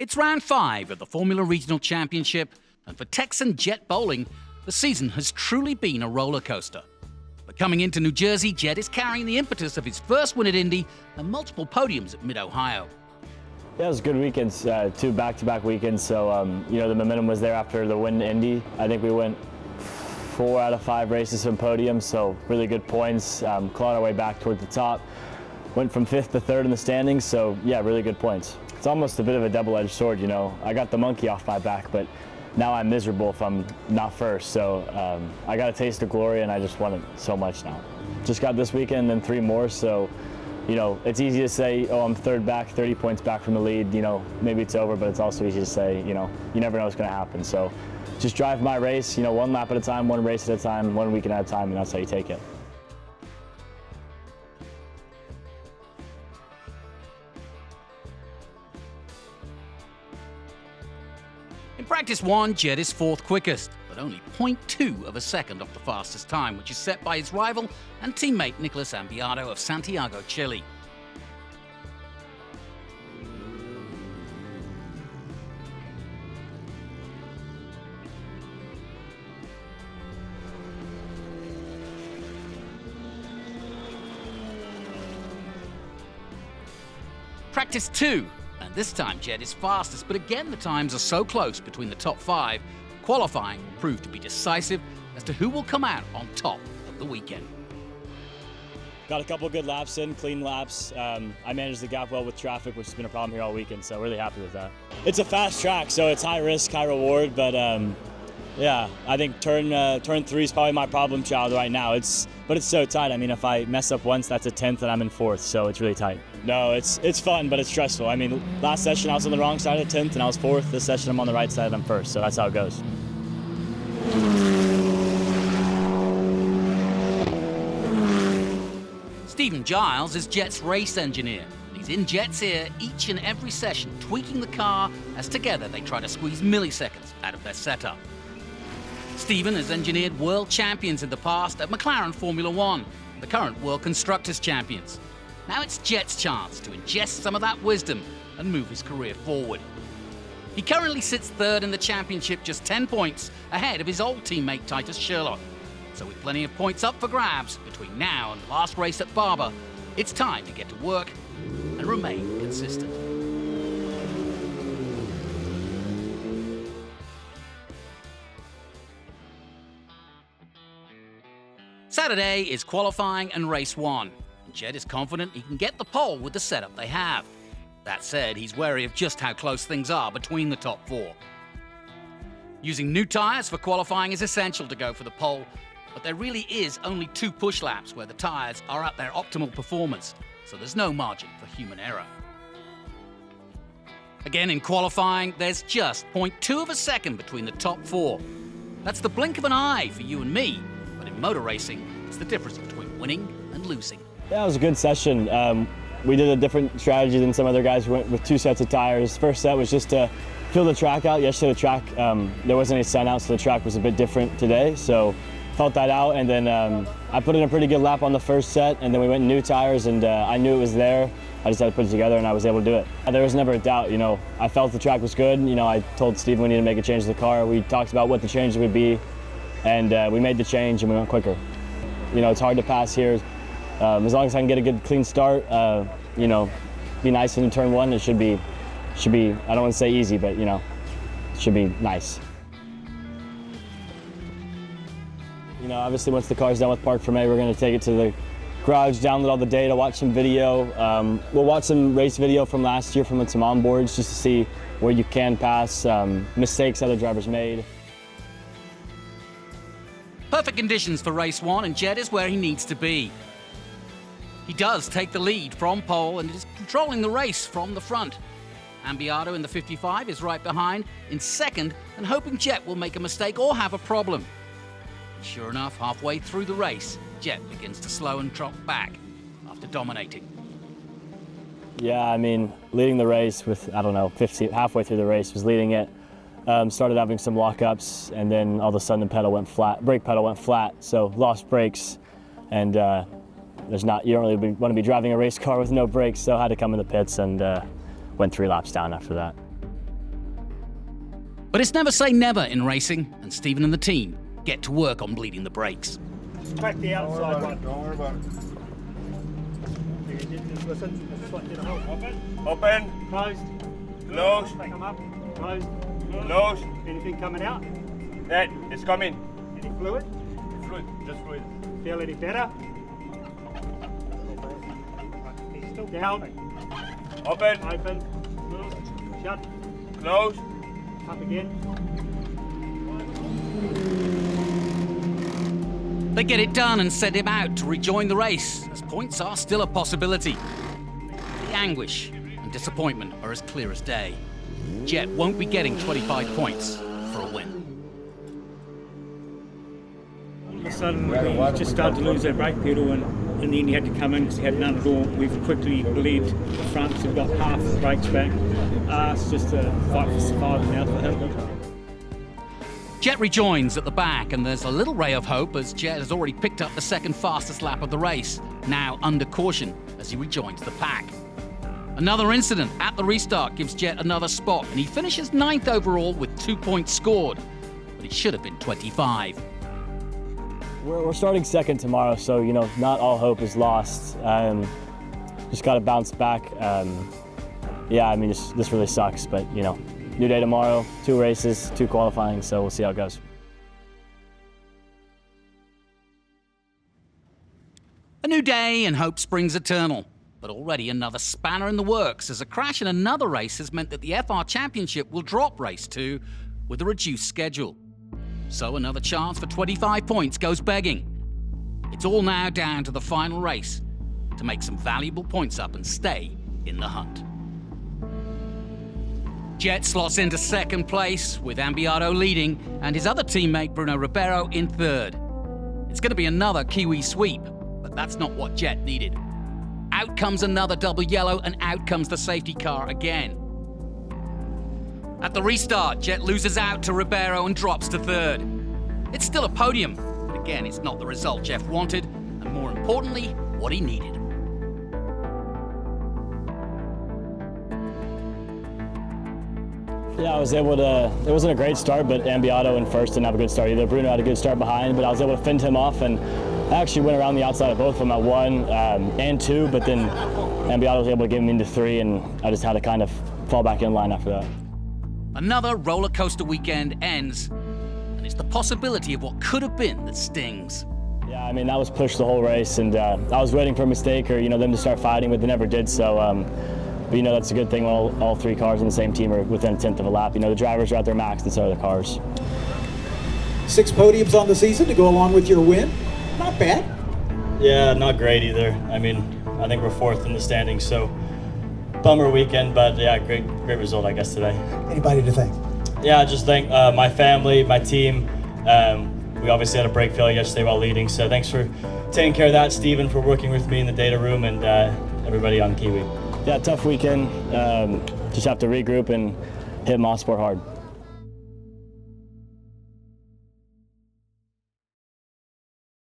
It's round 5 of the Formula Regional Championship, and for Texan Jet Bowling, the season has truly been a roller coaster. But coming into New Jersey, Jet is carrying the impetus of his first win at Indy and multiple podiums at Mid-Ohio. Yeah, it was good weekends, 2 back-to-back weekends, so the momentum was there after the win in Indy. I think we went 4 out of 5 races from podiums, so really good points, clawed our way back toward the top. Went from 5th to 3rd in the standings, so yeah, really good points. It's almost a bit of a double-edged sword, you know. I got the monkey off my back, but now I'm miserable if I'm not first, so I got a taste of glory and I just want it so much now. Just got this weekend and 3 more, so you know, it's easy to say, oh, I'm 3rd back, 30 points back from the lead, you know, maybe it's over, but it's also easy to say, you know, you never know what's going to happen. So just drive my race, you know, 1 lap at a time, 1 race at a time, 1 weekend at a time, and that's how you take it. In practice 1, Jet is 4th quickest, but only 0.2 of a second off the fastest time, which is set by his rival and teammate Nicholas Ambiato of Santiago, Chile. Practice 2. And this time Jet is fastest, but again the times are so close between the top 5, qualifying will prove to be decisive as to who will come out on top of the weekend. Got a couple good laps in, clean laps. I managed the gap well with traffic, which has been a problem here all weekend, so really happy with that. It's a fast track, so it's high risk, high reward, but yeah, I think turn 3 is probably my problem child right now. But it's so tight. I mean, if I mess up once, that's a 10th and I'm in 4th, so it's really tight. No, it's fun, but it's stressful. I mean, last session I was on the wrong side of 10th and I was 4th. This session I'm on the right side and I'm 1st, so that's how it goes. Stephen Giles is Jet's race engineer. He's in Jet's ear each and every session, tweaking the car as together they try to squeeze milliseconds out of their setup. Stephen has engineered world champions in the past at McLaren Formula One, the current World Constructors Champions. Now it's Jet's chance to ingest some of that wisdom and move his career forward. He currently sits 3rd in the championship, just 10 points ahead of his old teammate Titus Sherlock. So with plenty of points up for grabs between now and the last race at Barber, it's time to get to work and remain consistent. Saturday is qualifying and race 1. Jet is confident he can get the pole with the setup they have. That said, he's wary of just how close things are between the top 4. Using new tyres for qualifying is essential to go for the pole, but there really is only 2 push laps where the tyres are at their optimal performance, so there's no margin for human error. Again, in qualifying, there's just 0.2 of a second between the top 4. That's the blink of an eye for you and me, but in motor racing, it's the difference between winning and losing. Yeah, it was a good session. We did a different strategy than some other guys. We went with 2 sets of tires. First set was just to fill the track out. Yesterday the track, there wasn't any sun out, so the track was a bit different today. So felt that out, and then I put in a pretty good lap on the first set, and then we went new tires, and I knew it was there. I just had to put it together, and I was able to do it. There was never a doubt, you know. I felt the track was good. You know, I told Steve we needed to make a change to the car. We talked about what the changes would be, and we made the change, and we went quicker. You know, it's hard to pass here. As long as I can get a good, clean start, you know, be nice in turn 1, it should be, I don't want to say easy, but, you know, it should be nice. You know, obviously once the car's done with Park for May, we're going to take it to the garage, download all the data, watch some video. We'll watch some race video from last year from some onboards just to see where you can pass, mistakes other drivers made. Perfect conditions for race 1, and Jet is where he needs to be. He does take the lead from pole and is controlling the race from the front. Ambiato in the 55 is right behind in 2nd and hoping Jet will make a mistake or have a problem. Sure enough, halfway through the race, Jet begins to slow and drop back after dominating. Yeah, I mean, leading the race with, I don't know, halfway through the race was leading it. Started having some lockups, and then all of a sudden the pedal went flat, brake pedal went flat, so lost brakes, and you don't really want to be driving a race car with no brakes, so I had to come in the pits and went 3 laps down after that. But it's never say never in racing, and Stephen and the team get to work on bleeding the brakes. Crack the outside one. Don't worry about it. Just listen. Just like, open. Open. Closed. Close. Come up. Closed. Close. Anything coming out? That is coming. Any fluid? Fluid. Just fluid. Feel any better? He's still down. Open. Open. Shut. Close. Up again. They get it done and send him out to rejoin the race, as points are still a possibility. The anguish and disappointment are as clear as day. Jet won't be getting 25 points for a win. All of a sudden, he just started to lose that brake pedal, and then he had to come in because he had none at all. We've quickly believed the front, so we've got half the brakes back. It's just a fight for survival now for him. Jet rejoins at the back, and there's a little ray of hope as Jet has already picked up the second fastest lap of the race, now under caution as he rejoins the pack. Another incident at the restart gives Jet another spot, and he finishes 9th overall with 2 points scored, but it should have been 25. We're starting second tomorrow, so not all hope is lost. Just got to bounce back. This really sucks, but new day tomorrow, 2 races, 2 qualifying, so we'll see how it goes. A new day and hope springs eternal, but already another spanner in the works as a crash in another race has meant that the FR Championship will drop race 2 with a reduced schedule. So another chance for 25 points goes begging. It's all now down to the final race to make some valuable points up and stay in the hunt. Jet slots into second place with Ambiato leading and his other teammate Bruno Ribeiro in third. It's going to be another Kiwi sweep, but that's not what Jet needed. Out comes another double yellow and out comes the safety car again. At the restart, Jet loses out to Ribeiro and drops to third. It's still a podium, but again, it's not the result Jeff wanted, and more importantly, what he needed. Yeah, I was able to, it wasn't a great start, but Ambiato in first didn't have a good start either. Bruno had a good start behind, but I was able to fend him off, and I actually went around the outside of both of them at 1 and 2, but then Ambiato was able to get me into 3, and I just had to kind of fall back in line after that. Another roller coaster weekend ends, and it's the possibility of what could have been that stings. Yeah, I mean, that was pushed the whole race, and I was waiting for a mistake or, them to start fighting, but they never did, so, but, that's a good thing when all 3 cars on the same team are within a 10th of a lap. The drivers are at their max, and so are the cars. 6 podiums on the season to go along with your win. Not bad. Yeah, not great either. I mean, I think we're 4th in the standings, so bummer weekend, but yeah, great result, I guess, today. Anybody to thank? Yeah, just thank my family, my team. We obviously had a brake failure yesterday while leading, so thanks for taking care of that, Stephen, for working with me in the data room, and everybody on Kiwi. Yeah, tough weekend. Just have to regroup and hit Motorsport hard.